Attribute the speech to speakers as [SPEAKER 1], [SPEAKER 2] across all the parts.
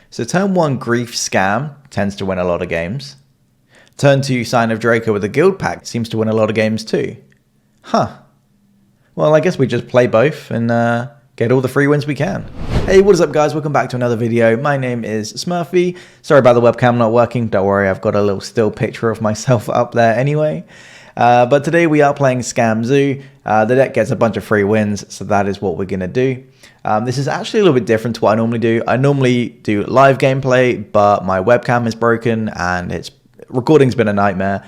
[SPEAKER 1] So turn 1 Grief Scam tends to win a lot of games. Turn 2 Sign of Draco with a Guild Pack seems to win a lot of games too. Huh. Well, I guess we just play both and get all the free wins we can. Hey, what is up guys? Welcome back to another video. My name is Smurfy. Sorry about the webcam not working. Don't worry, I've got a little still picture of myself up there anyway. But today we are playing Scam Zoo. The deck gets a bunch of free wins, so that is what we're going to do. This is actually a little bit different to what I normally do. I normally do live gameplay, but my webcam is broken and its recording's been a nightmare.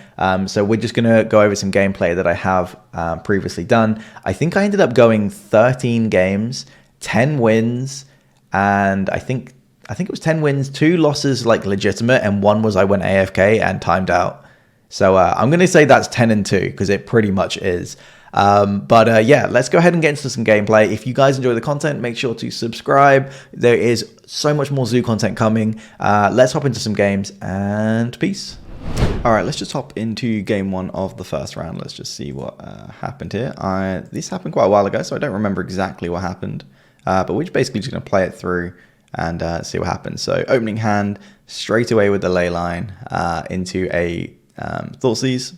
[SPEAKER 1] So we're just going to go over some gameplay that I have previously done. I think I ended up going 13 games, 10 wins, and I think it was 10 wins, 2 losses like legitimate, and 1 was I went AFK and timed out. So I'm going to say that's 10 and 2 because it pretty much is. Yeah, let's go ahead and get into some gameplay. If you guys enjoy the content, make sure to subscribe. There is so much more zoo content coming. Let's hop into some games and peace. All right, let's just hop into game 1 of the first round. Let's just see what happened here. This happened quite a while ago, so I don't remember exactly what happened. But we're basically just going to play it through and see what happens. So opening hand, straight away with the ley line into a Thoughtseize.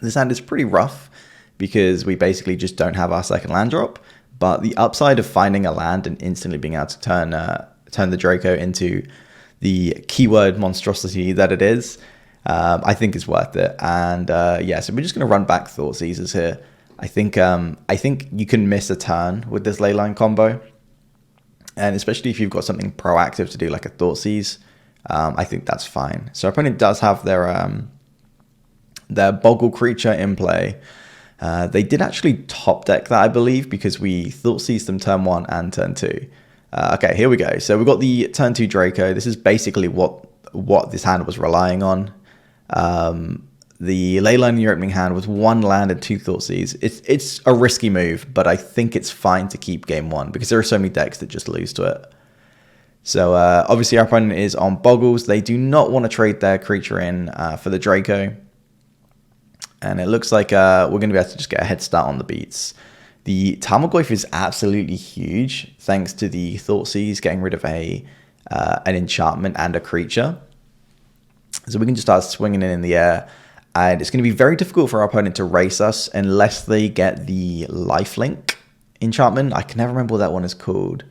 [SPEAKER 1] This hand is pretty rough because we basically just don't have our second land drop, but the upside of finding a land and instantly being able to turn the Draco into the keyword monstrosity that it is, I think is worth it. And yeah, so we're just going to run back Thoughtseizes here. I think you can miss a turn with this leyline combo, and especially if you've got something proactive to do like a Thoughtseize, I think that's fine. So our opponent does have their Boggle creature in play. They did actually top deck that, I believe, because we Thoughtseized them turn 1 and turn 2. Okay, here we go. So we've got the turn 2 Draco. This is basically what this hand was relying on. The leyline in your opening hand with 1 land and 2 Thoughtseize. It's a risky move, but I think it's fine to keep game 1 because there are so many decks that just lose to it. So obviously our opponent is on Boggles. They do not want to trade their creature in for the Draco. And it looks like we're going to be able to just get a head start on the beats. The Tarmogoyf is absolutely huge thanks to the Thoughtseize getting rid of an enchantment and a creature. So we can just start swinging it in the air. And it's going to be very difficult for our opponent to race us unless they get the lifelink enchantment. I can never remember what that one is called.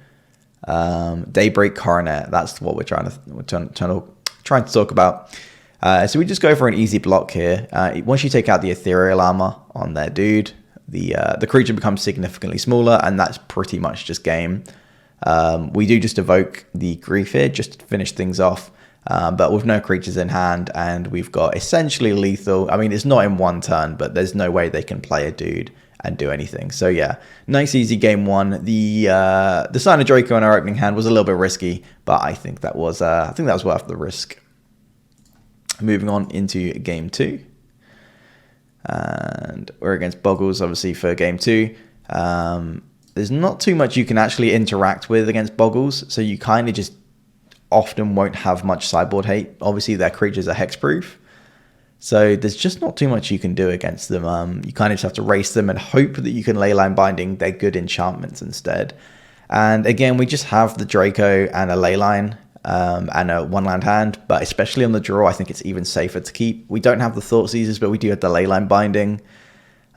[SPEAKER 1] Daybreak Coronet. That's what we're trying to talk about. So we just go for an easy block here. Once you take out the Ethereal Armor on their dude, the creature becomes significantly smaller, and that's pretty much just game. We do just evoke the Grief here just to finish things off, but with no creatures in hand, and we've got essentially lethal. I mean, it's not in 1 turn, but there's no way they can play a dude and do anything. So yeah, nice easy game 1. The Sign of Draco in our opening hand was a little bit risky, but I think that was worth the risk. Moving on into game 2. And we're against Boggles, obviously, for game 2. There's not too much you can actually interact with against Boggles, so you kind of just often won't have much sideboard hate. Obviously, their creatures are hexproof, so there's just not too much you can do against them. You kind of just have to race them and hope that you can leyline binding their good enchantments instead. And again, we just have the Draco and a leyline. And a 1-land hand, but especially on the draw, I think it's even safer to keep. We don't have the Thoughtseizes, but we do have the leyline binding.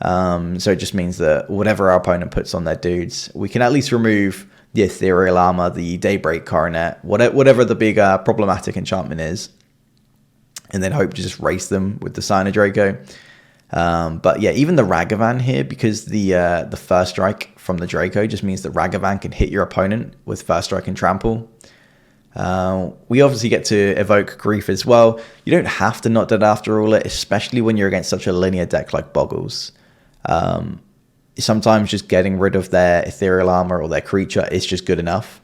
[SPEAKER 1] So it just means that whatever our opponent puts on their dudes, we can at least remove the Ethereal Armor, the Daybreak Coronet, whatever the big problematic enchantment is, and then hope to just race them with the Sign of Draco. But yeah, even the Ragavan here, because the first strike from the Draco just means that Ragavan can hit your opponent with first strike and trample. We obviously get to evoke Grief as well. You don't have to not dead after all it, especially when you're against such a linear deck like Boggles. Sometimes just getting rid of their Ethereal Armor or their creature is just good enough.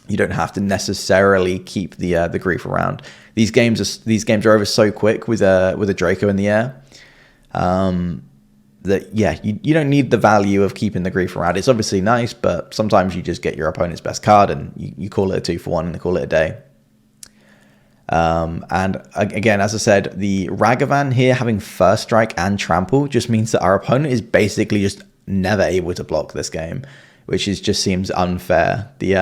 [SPEAKER 1] You don't have to necessarily keep the Grief around. These games are over so quick with a Draco in the air. That yeah, you don't need the value of keeping the Grief around. It's obviously nice, but sometimes you just get your opponent's best card and you call it a 2-for-1 and call it a day. And again, as I said, the Ragavan here having first strike and trample just means that our opponent is basically just never able to block this game. which is just seems unfair. The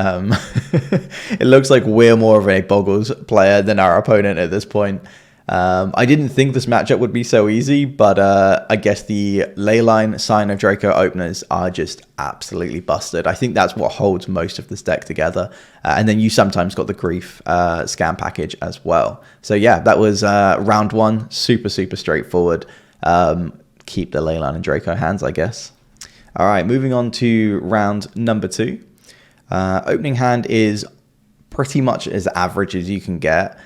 [SPEAKER 1] it looks like we're more of a Boggles player than our opponent at this point. I didn't think this matchup would be so easy, but I guess the Leyline Sign of Draco openers are just absolutely busted. I think that's what holds most of this deck together. And then you sometimes got the Grief scam package as well. So yeah, that was round one. Super straightforward. Keep the Leyline and Draco hands, I guess. All right, moving on to round number 2. Opening hand is pretty much as average as you can get.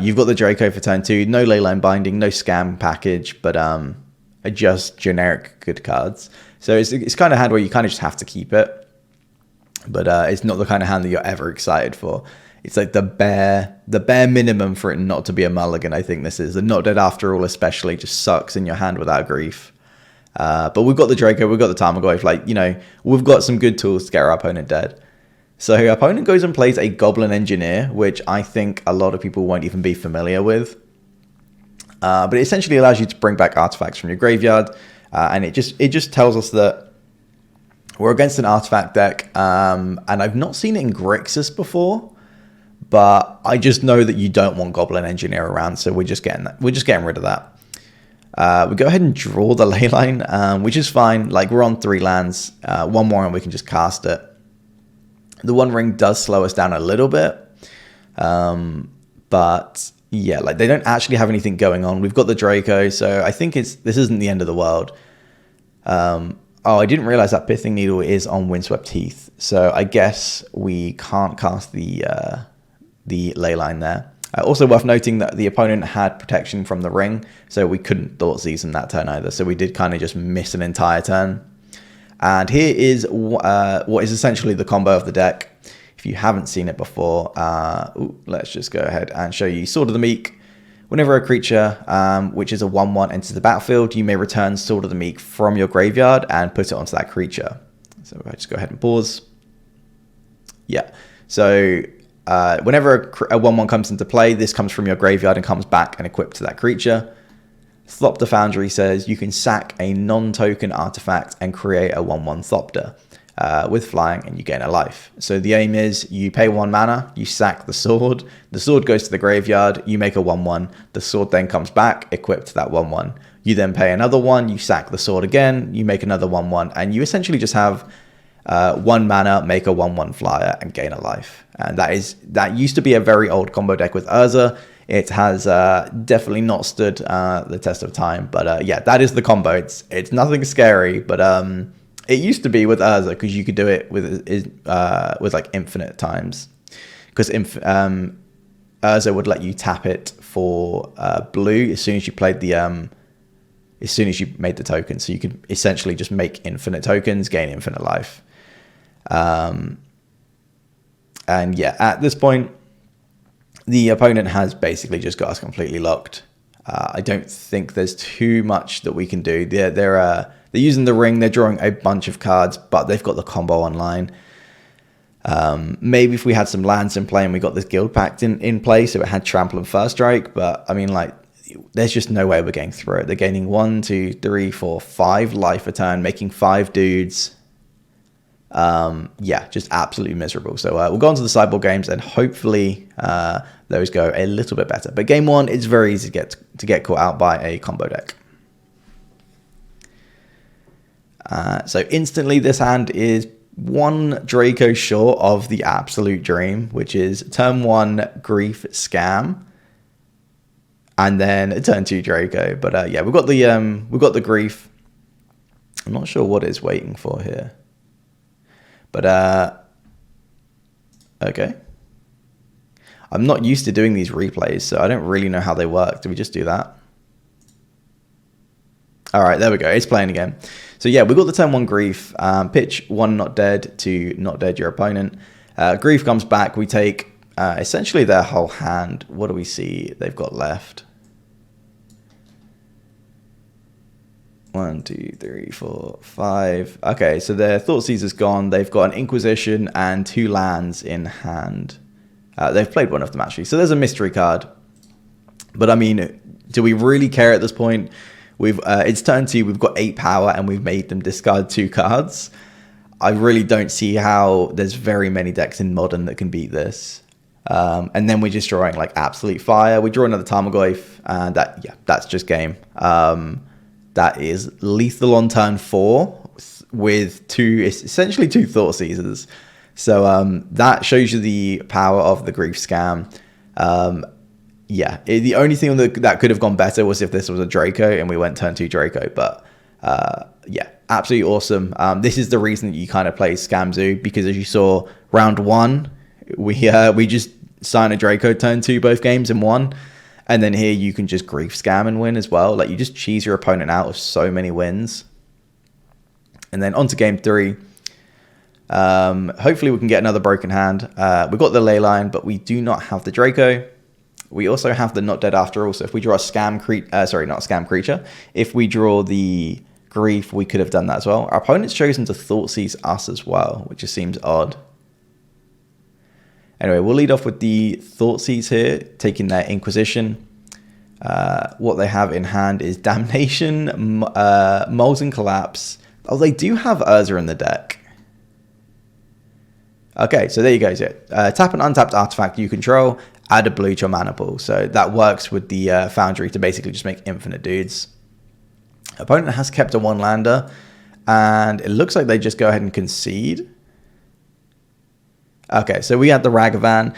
[SPEAKER 1] You've got the Draco for turn 2, no Leyline Binding, no scam package, but just generic good cards. So it's kind of a hand where you kind of just have to keep it, but it's not the kind of hand that you're ever excited for. It's like the bare minimum for it not to be a mulligan. I think this is. The Not Dead After All especially just sucks in your hand without Grief. But we've got the Draco, we've got the Tarmogoyf. Like, you know, we've got some good tools to get our opponent dead. So your opponent goes and plays a Goblin Engineer, which I think a lot of people won't even be familiar with. But it essentially allows you to bring back artifacts from your graveyard. And it just tells us that we're against an artifact deck. And I've not seen it in Grixis before. But I just know that you don't want Goblin Engineer around, so we're just getting rid of that. We go ahead and draw the Leyline, which is fine. Like, we're on 3 lands, 1 more and we can just cast it. The One Ring does slow us down a little bit, but yeah, like they don't actually have anything going on. We've got the Draco, so I think this isn't the end of the world. Oh, I didn't realize that Pithing Needle is on Windswept Heath, so I guess we can't cast the Leyline there. Also worth noting that the opponent had protection from the ring, so we couldn't Thoughtseizn that turn either. So we did kind of just miss an entire turn. And here is what is essentially the combo of the deck. If you haven't seen it before, let's just go ahead and show you Sword of the Meek. Whenever a creature, which is a 1/1, enters the battlefield, you may return Sword of the Meek from your graveyard and put it onto that creature. So if I just go ahead and pause. Yeah. So whenever a 1/1 comes into play, this comes from your graveyard and comes back and equipped to that creature. Thopter Foundry says you can sack a non-token artifact and create a 1/1 Thopter with flying, and you gain a life. So the aim is you pay 1 mana, you sack the sword goes to the graveyard, you make a 1/1, the sword then comes back, equipped to that 1/1. You then pay another 1, you sack the sword again, you make another 1/1, and you essentially just have 1 mana, make a 1/1 flyer, and gain a life. And that used to be a very old combo deck with Urza. It has definitely not stood the test of time, but yeah, that is the combo. It's nothing scary, but it used to be with Urza because you could do it with like infinite times, because Urza would let you tap it for blue as soon as you played as soon as you made the token, so you could essentially just make infinite tokens, gain infinite life. And yeah, at this point, the opponent has basically just got us completely locked. I don't think there's too much that we can do. They're using the ring, they're drawing a bunch of cards, but they've got the combo online. Maybe if we had some lands in play and we got this Guild Pact in play, so it had Trample and First Strike, but I mean, like, there's just no way we're getting through it. They're gaining 1, 2, 3, 4, 5 life a turn, making 5 dudes. Yeah, just absolutely miserable. So we'll go on to the sideboard games, and hopefully those go a little bit better. But game 1, it's very easy to get caught out by a combo deck. So instantly, this hand is 1 Draco short of the absolute dream, which is turn 1 Grief Scam, and then turn 2 Draco. But yeah, we've got the Grief. I'm not sure what it's waiting for here. But, okay. I'm not used to doing these replays, so I don't really know how they work. Do we just do that? All right, there we go. It's playing again. So yeah, we got the turn 1 Grief. Pitch 1 Not Dead to Not Dead your opponent. Grief comes back. We take essentially their whole hand. What do we see they've got left? 1, 2, 3, 4, 5. Okay, so their Thoughtseizer's gone. They've got an Inquisition and 2 lands in hand. They've played one of them, actually. So there's a mystery card. But, I mean, do we really care at this point? It's turn 2. We've got 8 power, and we've made them discard 2 cards. I really don't see how there's very many decks in Modern that can beat this. And then we're just drawing like absolute fire. We draw another Tarmogoyf, and that's just game. That is lethal on turn 4 with essentially two Thought Seizers. So that shows you the power of the Grief Scam. The only thing that could have gone better was if this was a Draco and we went turn 2 Draco. But absolutely awesome. This is the reason that you kind of play Scam Zoo, because as you saw, round 1, we just sign a Draco turn 2 both games and won. And then here you can just Grief Scam and win as well. Like, you just cheese your opponent out of so many wins. And then on to game 3. Hopefully we can get another broken hand. We've got the Leyline, but we do not have the Draco. We also have the Not Dead After All. So if we draw a Scam Creature, if we draw the Grief, we could have done that as well. Our opponent's chosen to Thought Seize us as well, which just seems odd. Anyway, we'll lead off with the Thought Seize here, taking their Inquisition. What they have in hand is Damnation, Molten Collapse. Oh, they do have Urza in the deck. Okay, so there you go. Tap an untapped artifact you control, add a blue to your mana pool. So that works with the Foundry to basically just make infinite dudes. Opponent has kept a 1-lander, and it looks like they just go ahead and concede. Okay, so we had the Ragavan.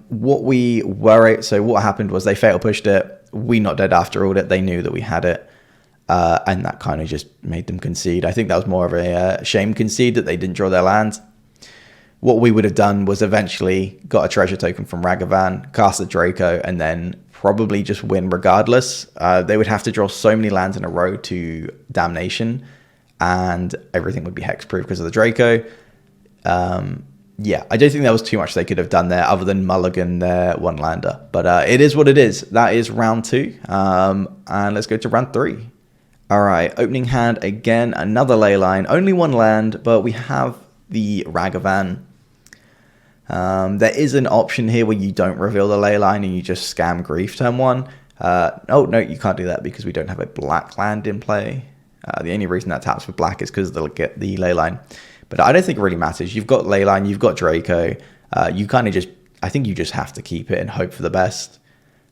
[SPEAKER 1] What happened was they fatal pushed it. We Not Dead After All it. They knew that we had it. And that kind of just made them concede. I think that was more of a shame concede that they didn't draw their land. What we would have done was eventually got a treasure token from Ragavan, cast a Draco, and then probably just win regardless. They would have to draw so many lands in a row to Damnation, and everything would be hexproof because of the Draco. I don't think there was too much they could have done there other than mulligan their 1-lander. But it is what it is. That is round 2. And let's go to round 3. All right, opening hand again, another Leyline. Only 1 land, but we have the Ragavan. There is an option here where you don't reveal the Leyline and you just Scam Grief turn 1. Oh, no, you can't do that because we don't have a black land in play. The only reason that taps for black is because they'll get the Leyline. But I don't think it really matters. You've got Leyline, you've got Draco. You kind of I think you just have to keep it and hope for the best.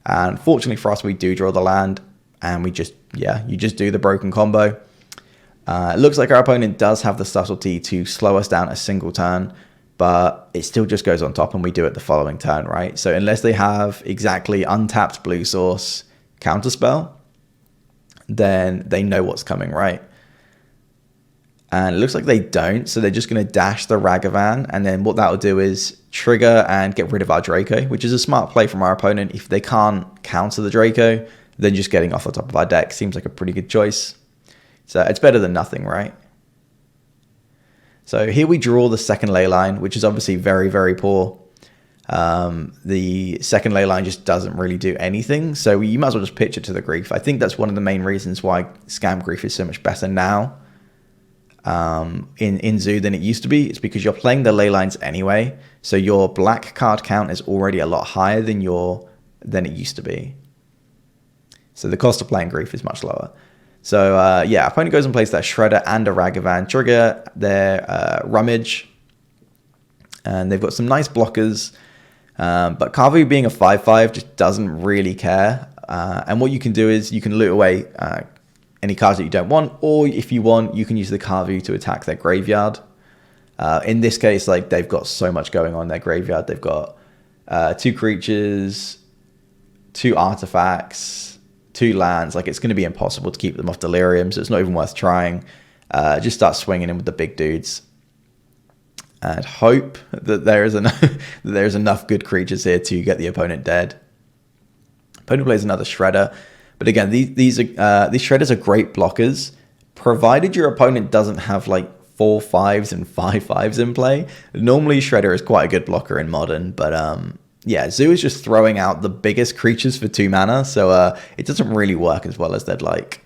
[SPEAKER 1] And fortunately for us, we do draw the land. And you just do the broken combo. It looks like our opponent does have the subtlety to slow us down a single turn, but it still just goes on top and we do it the following turn, right? So unless they have exactly untapped blue source counterspell, then they know what's coming, right? And it looks like they don't, so they're just going to dash the Ragavan, and then what that will do is trigger and get rid of our Draco, which is a smart play from our opponent. If they can't counter the Draco, then just getting off the top of our deck seems like a pretty good choice. So it's better than nothing, right? So here we draw the second Leyline, which is obviously very, very poor. The second Leyline just doesn't really do anything, so you might as well just pitch it to the Grief. I think that's one of the main reasons why Scam Grief is so much better now in Zoo than it used to be. It's because you're playing the Leylines anyway, so your black card count is already a lot higher than it used to be. So the cost of playing Grief is much lower. So opponent goes and plays that Shredder and a Ragavan, trigger their Rummage, and they've got some nice blockers. But Kavu being a 5/5 just doesn't really care. And what you can do is you can loot away any cards that you don't want, or if you want, you can use the Kavu to attack their graveyard. In this case, like, they've got so much going on in their graveyard. They've got 2 creatures, 2 artifacts, 2 lands. Like, it's going to be impossible to keep them off Delirium, so it's not even worth trying. Just start swinging in with the big dudes and hope that there is enough good creatures here to get the opponent dead. Opponent plays another Shredder, but again, these Shredders are great blockers, provided your opponent doesn't have like 4 5s and 5 5s in play. Normally, Shredder is quite a good blocker in Modern, but Zoo is just throwing out the biggest creatures for 2 mana, so it doesn't really work as well as they'd like.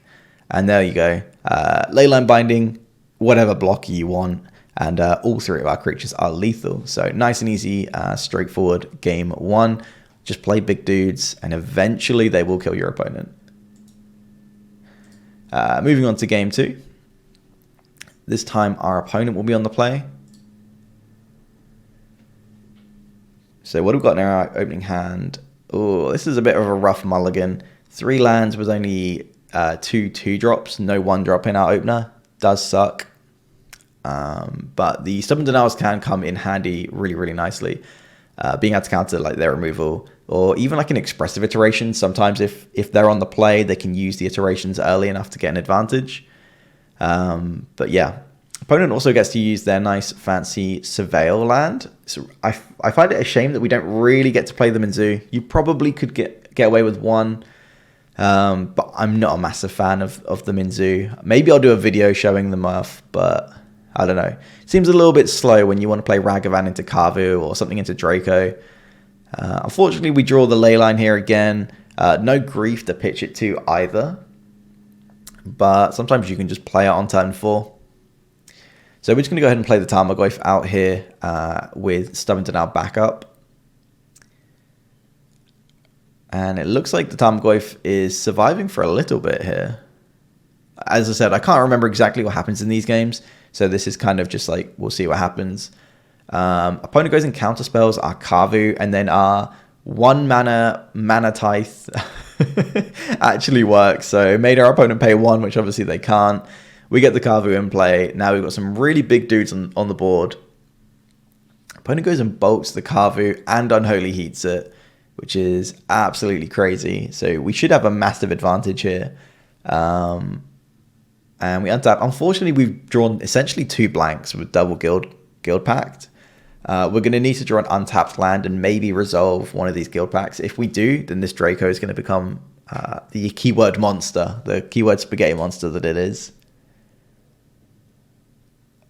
[SPEAKER 1] And there you go. Leyline Binding, whatever block you want, and all 3 of our creatures are lethal. So nice and easy, straightforward game 1. Just play big dudes, and eventually they will kill your opponent. Moving on to game 2. This time our opponent will be on the play. So what have we got in our opening hand? Oh, this is a bit of a rough mulligan. 3 lands with only 2 2-drops, no 1-drop in our opener. Does suck. But the Stubborn Denials can come in handy really, really nicely. Being able to counter like their removal, or even like an expressive iteration. Sometimes if they're on the play, they can use the iterations early enough to get an advantage. But yeah, opponent also gets to use their nice fancy Surveil land. So I find it a shame that we don't really get to play them in Zoo. You probably could get away with one, but I'm not a massive fan of them in Zoo. Maybe I'll do a video showing them off, but I don't know. It seems a little bit slow when you want to play Ragavan into Kavu or something into Draco. Unfortunately, we draw the ley line here again. No grief to pitch it to either. But sometimes you can just play it on turn 4. So we're just going to go ahead and play the Tarmogoyf out here with Stubborn Denial backup. And it looks like the Tarmogoyf is surviving for a little bit here. As I said, I can't remember exactly what happens in these games. So this is kind of just like, we'll see what happens. Opponent goes and counter spells our Kavu, and then our 1 mana Tithe actually works. So it made our opponent pay 1, which obviously they can't. We get the Kavu in play. Now we've got some really big dudes on the board. Opponent goes and bolts the Kavu and Unholy Heats it, which is absolutely crazy. So we should have a massive advantage here. And we untap. Unfortunately, we've drawn essentially 2 blanks with double Guild Pact. We're going to need to draw an untapped land and maybe resolve one of these Guild Pacts. If we do, then this Draco is going to become the keyword monster, the keyword spaghetti monster that it is.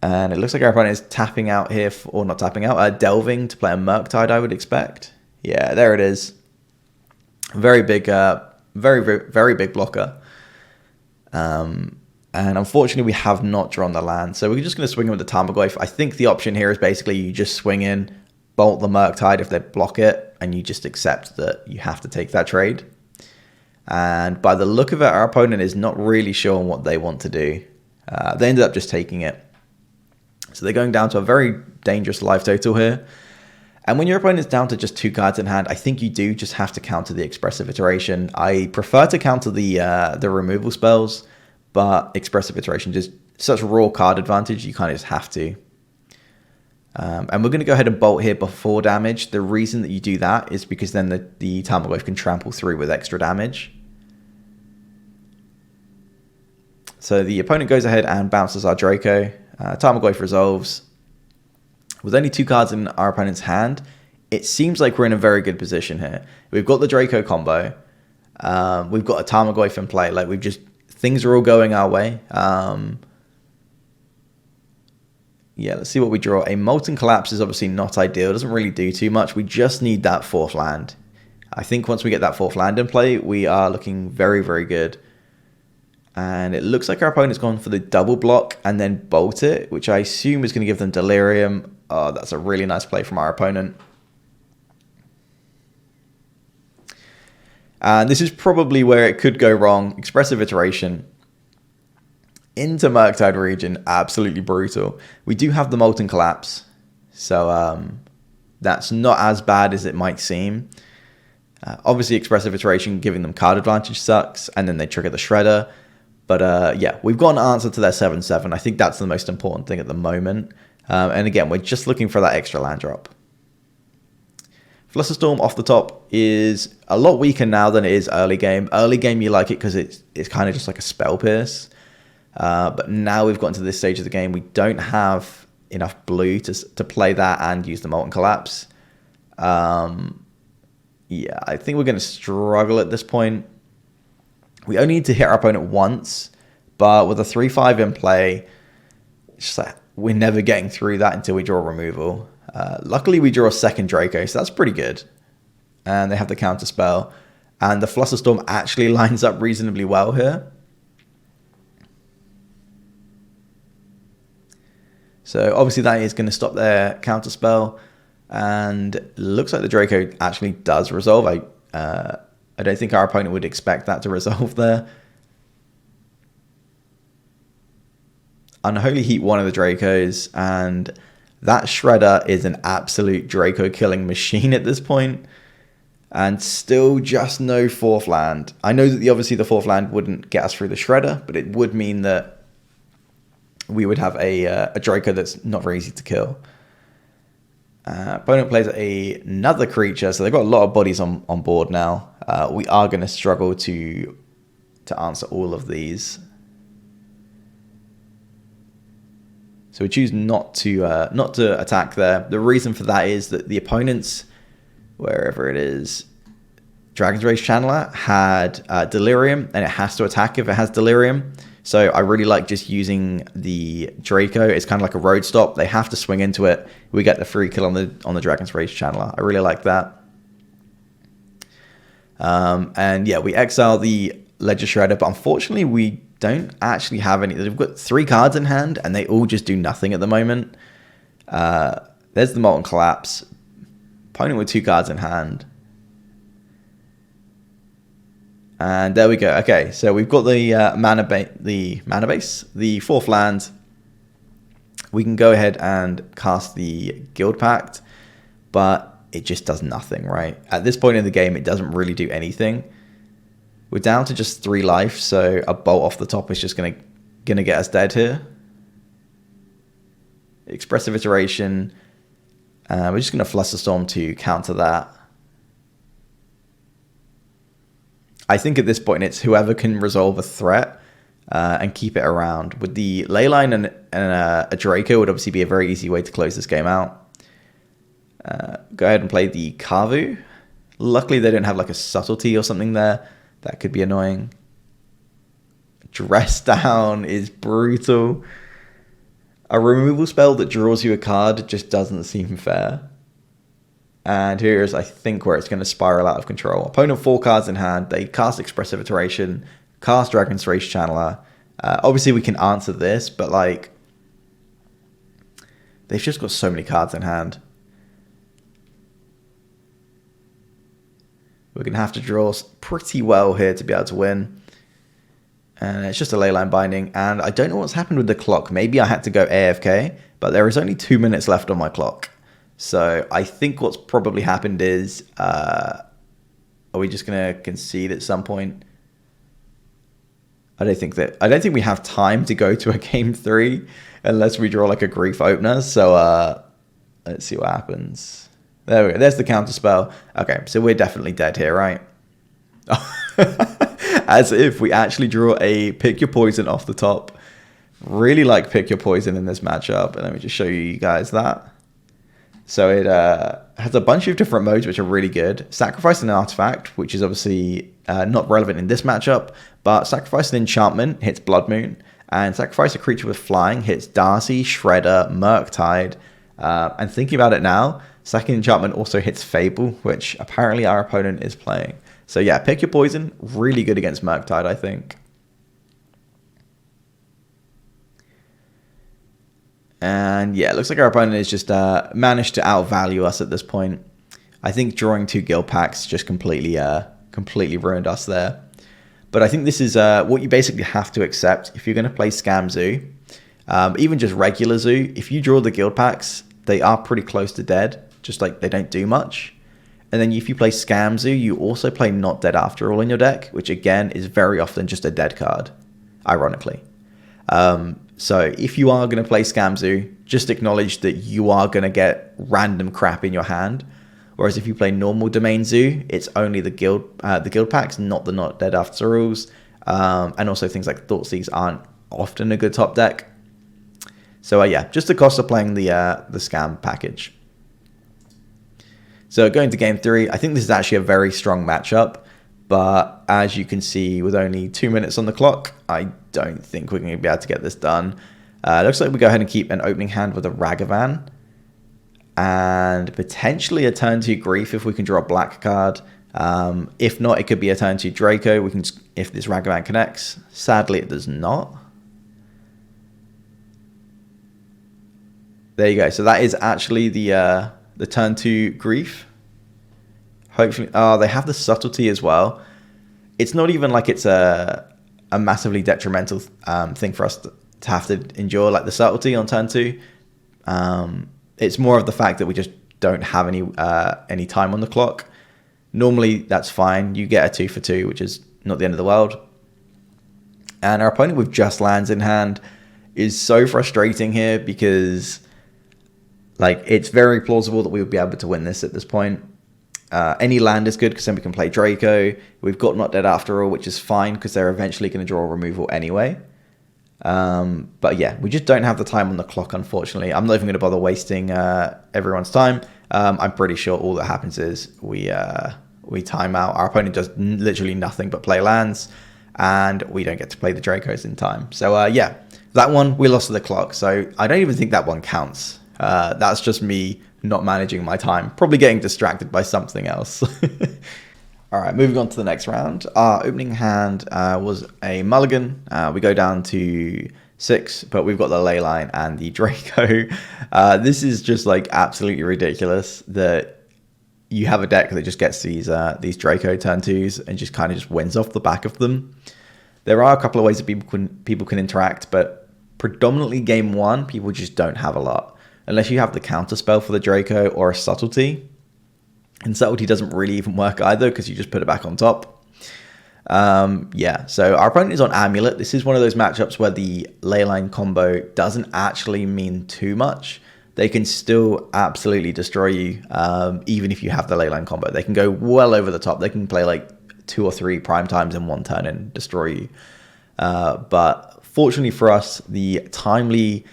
[SPEAKER 1] And it looks like our opponent is tapping out here, or not tapping out, delving to play a Murktide, I would expect. Yeah, there it is. Very big, very big blocker. And unfortunately, we have not drawn the land. So we're just going to swing in with the Tarmogoyf. I think the option here is basically you just swing in, bolt the Murktide if they block it, and you just accept that you have to take that trade. And by the look of it, our opponent is not really sure on what they want to do. They ended up just taking it. So they're going down to a very dangerous life total here. And when your opponent's down to just 2 cards in hand, I think you do just have to counter the expressive iteration. I prefer to counter the removal spells, but expressive iteration, just such raw card advantage, you kind of just have to. And we're going to go ahead and bolt here before damage. The reason that you do that is because then the Tarmogoyf can trample through with extra damage. So the opponent goes ahead and bounces our Draco. Tarmogoyf resolves. With only 2 cards in our opponent's hand, it seems like we're in a very good position here. We've got the Draco combo. We've got a Tarmogoyf in play. Like things are all going our way. Yeah, let's see what we draw. A Molten Collapse is obviously not ideal. It doesn't really do too much. We just need that 4th land. I think once we get that 4th land in play, we are looking very, very good. And it looks like our opponent's gone for the double block and then bolt it, which I assume is going to give them Delirium. Oh, that's a really nice play from our opponent. And this is probably where it could go wrong. Expressive iteration into Murktide region, absolutely brutal. We do have the Molten Collapse, so that's not as bad as it might seem. Obviously, expressive iteration giving them card advantage sucks, and then they trigger the Shredder. But yeah, we've got an answer to their 7/7. I think that's the most important thing at the moment. And again, we're just looking for that extra land drop. Flusterstorm off the top is a lot weaker now than it is early game. Early game, you like it because it's kind of just like a Spell Pierce. But now we've gotten to this stage of the game, we don't have enough blue to play that and use the Molten Collapse. Yeah, I think we're going to struggle at this point. We only need to hit our opponent once, but with a 3/5 in play, it's just like we're never getting through that until we draw removal. Luckily, we draw a second Draco, so that's pretty good. And they have the counter spell. And the Flusterstorm actually lines up reasonably well here. So obviously that is going to stop their counter spell. And it looks like the Draco actually does resolve. I don't think our opponent would expect that to resolve there. Unholy Heat one of the Dracos, and that Shredder is an absolute Draco killing machine at this point. And still just no 4th land. I know that obviously the 4th land wouldn't get us through the Shredder, but it would mean that we would have a Draco that's not very easy to kill. Opponent plays another creature, so they've got a lot of bodies on board now. We are going to struggle to answer all of these. So we choose not to attack there. The reason for that is that the opponent's, wherever it is, Dragon's Rage Channeler had Delirium, and it has to attack if it has Delirium. So I really like just using the Draco. It's kind of like a road stop. They have to swing into it. We get the free kill on the Dragon's Rage Channeler. I really like that. And yeah, we exile the Ledger Shredder, but unfortunately we don't actually have any. We've got 3 cards in hand, and they all just do nothing at the moment. There's the Molten Collapse. Opponent with 2 cards in hand. And there we go. Okay, so we've got the mana base, the 4th land. We can go ahead and cast the Guild Pact, but it just does nothing, right? At this point in the game, it doesn't really do anything. We're down to just 3 life, so a bolt off the top is just gonna get us dead here. Expressive Iteration. We're just gonna Flusterstorm to counter that. I think at this point it's whoever can resolve a threat and keep it around. With the Leyline and a Draco would obviously be a very easy way to close this game out. Go ahead and play the Kavu. Luckily they don't have like a subtlety or something there. That could be annoying. Dress Down is brutal. A removal spell that draws you a card just doesn't seem fair. And here's, I think, where it's going to spiral out of control. Opponent 4 cards in hand. They cast Expressive Iteration, cast Dragon's Rage Channeler. Obviously, we can answer this, but like, they've just got so many cards in hand. We're going to have to draw pretty well here to be able to win. And it's just a Leyline Binding. And I don't know what's happened with the clock. Maybe I had to go AFK, but there is only 2 minutes left on my clock. So I think what's probably happened is, are we just going to concede at some point? I don't think we have time to go to a game 3 unless we draw like a Grief Opener. So let's see what happens. There we go. There's the counter spell. Okay, so we're definitely dead here, right? As if we actually draw a Pick Your Poison off the top. Really like Pick Your Poison in this matchup. And let me just show you guys that. So it has a bunch of different modes which are really good. Sacrifice an artifact, which is obviously not relevant in this matchup, but sacrifice an enchantment hits Blood Moon, and sacrifice a creature with flying hits Darcy, Shredder, Murktide. And thinking about it now, second enchantment also hits Fable, which apparently our opponent is playing. So yeah, Pick Your Poison, really good against Murktide, I think. And yeah, it looks like our opponent has just managed to outvalue us at this point. I think drawing 2 Guild Packs just completely ruined us there. But I think this is what you basically have to accept if you're going to play Scam Zoo. Even just regular Zoo, if you draw the Guild Packs, they are pretty close to dead. Just like they don't do much. And then if you play Scam Zoo, you also play Not Dead After All in your deck, which again is very often just a dead card, ironically. So if you are going to play Scam Zoo, just acknowledge that you are going to get random crap in your hand. Whereas if you play normal Domain Zoo, it's only the guild packs, not the Not Dead After Alls. And also things like Thoughtseize aren't often a good top deck. So yeah, just the cost of playing the Scam package. So going to game 3, I think this is actually a very strong matchup. But as you can see, with only 2 minutes on the clock, I don't think we're going to be able to get this done. Looks like we go ahead and keep an opening hand with a Ragavan. And potentially a turn 2 Grief if we can draw a black card. If not, it could be a turn 2 Draco. We can, if this Ragavan connects. Sadly, it does not. There you go. So that is actually the turn 2 Grief. Hopefully, they have the subtlety as well. It's not even like it's a massively detrimental thing for us to have to endure like the subtlety on turn 2. It's more of the fact that we just don't have any time on the clock. Normally that's fine. You get a 2 for 2, which is not the end of the world. And our opponent with just lands in hand is so frustrating here because like it's very plausible that we would be able to win this at this point. Any land is good because then we can play Draco. We've got Not Dead After All, which is fine because they're eventually going to draw a removal anyway. But yeah, we just don't have the time on the clock, unfortunately. I'm not even going to bother wasting everyone's time. I'm pretty sure all that happens is we time out. Our opponent does literally nothing but play lands, and we don't get to play the Dracos in time. So yeah, that one, we lost to the clock. So I don't even think that one counts. That's just me not managing my time, probably getting distracted by something else. All right, moving on to the next round. Our opening hand was a mulligan. We go down to 6, but we've got the Leyline and the Draco. This is just like absolutely ridiculous that you have a deck that just gets these Draco turn 2s and just kind of just wins off the back of them. There are a couple of ways that people can interact, but predominantly game 1, people just don't have a lot. Unless you have the counter spell for the Draco or a subtlety. And subtlety doesn't really even work either because you just put it back on top. Yeah, so our opponent is on Amulet. This is one of those matchups where the Leyline combo doesn't actually mean too much. They can still absolutely destroy you, even if you have the Leyline combo. They can go well over the top. They can play like 2 or 3 prime times in one turn and destroy you. But fortunately for us, the timely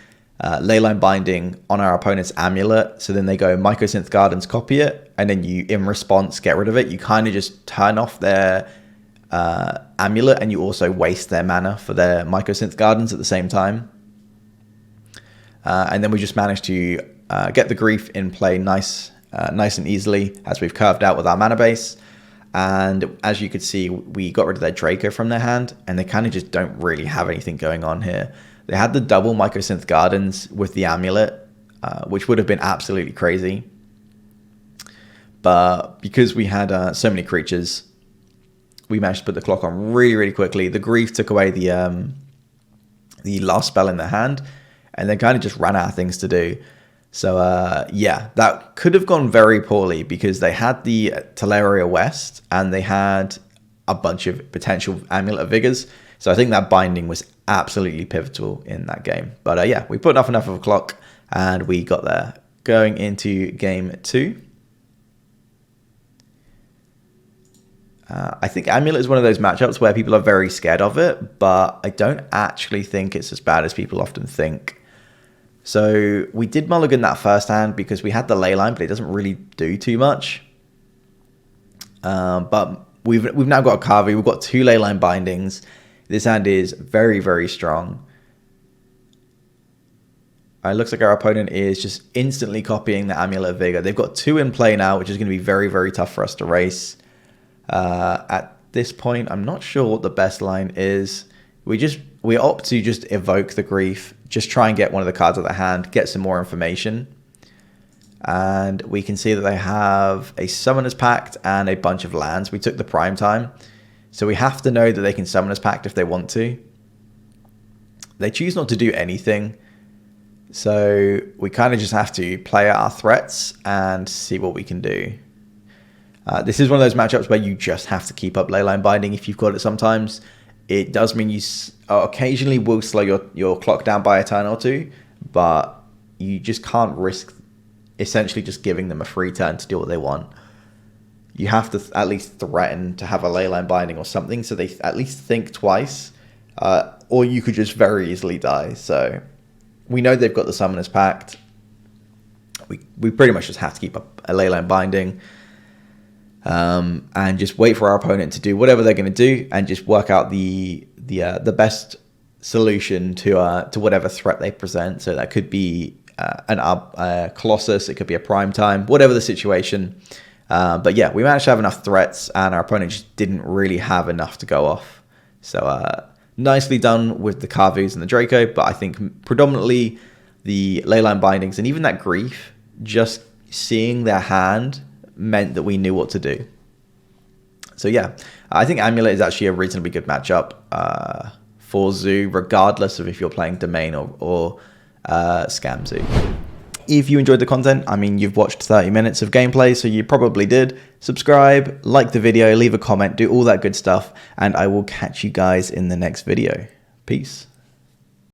[SPEAKER 1] Leyline binding on our opponent's Amulet, so then they go Mycosynth Gardens, copy it, and then you, in response, get rid of it. You kind of just turn off their Amulet, and you also waste their mana for their Mycosynth Gardens at the same time. And then we just managed to get the Grief in play nice and easily as we've curved out with our mana base. And as you could see, we got rid of their Draco from their hand, and they kind of just don't really have anything going on here. They had the double Mycosynth Gardens with the Amulet, which would have been absolutely crazy. But because we had so many creatures, we managed to put the clock on really, really quickly. The Grief took away the last spell in their hand, and they kind of just ran out of things to do. So yeah, that could have gone very poorly because they had the Teleria West, and they had a bunch of potential Amulet of Vigors. So I think that binding was absolutely pivotal in that game. But yeah, we put enough of a clock, and we got there. Going into game 2. I think Amulet is one of those matchups where people are very scared of it, but I don't actually think it's as bad as people often think. So we did mulligan that first hand because we had the Leyline, but it doesn't really do too much. But we've now got a Kavi. We've got 2 Leyline bindings. This hand is very, very strong. It looks like our opponent is just instantly copying the Amulet of Vigor. They've got 2 in play now, which is going to be very, very tough for us to race. At this point, I'm not sure what the best line is. We opt to just evoke the Grief, just try and get one of the cards out of the hand, get some more information. And we can see that they have a Summoner's Pact and a bunch of lands. We took the prime time, so we have to know that they can Summoner's Pact if they want to. They choose not to do anything, so we kind of just have to play out our threats and see what we can do. This is one of those matchups where you just have to keep up Leyline binding if you've got it sometimes. It does mean you occasionally will slow your clock down by a turn or 2, but you just can't risk essentially just giving them a free turn to do what they want. You have to at least threaten to have a Leyline binding or something so they at least think twice, or you could just very easily die. So we know they've got the Summoner's Pact. We pretty much just have to keep up a Leyline binding. And just wait for our opponent to do whatever they're going to do, and just work out the best solution to whatever threat they present. So that could be a Colossus, it could be a prime time, whatever the situation. But yeah, we managed to have enough threats, and our opponent just didn't really have enough to go off. So nicely done with the Kavus and the Draco, but I think predominantly the Leyline bindings and even that Grief, just seeing their hand meant that we knew what to do. So yeah, I think Amulet is actually a reasonably good matchup for Zoo, regardless of if you're playing Domain or Scam Zoo. If you enjoyed the content, I mean, you've watched 30 minutes of gameplay, so you probably did. Subscribe, like the video, leave a comment, do all that good stuff, and I will catch you guys in the next video. Peace.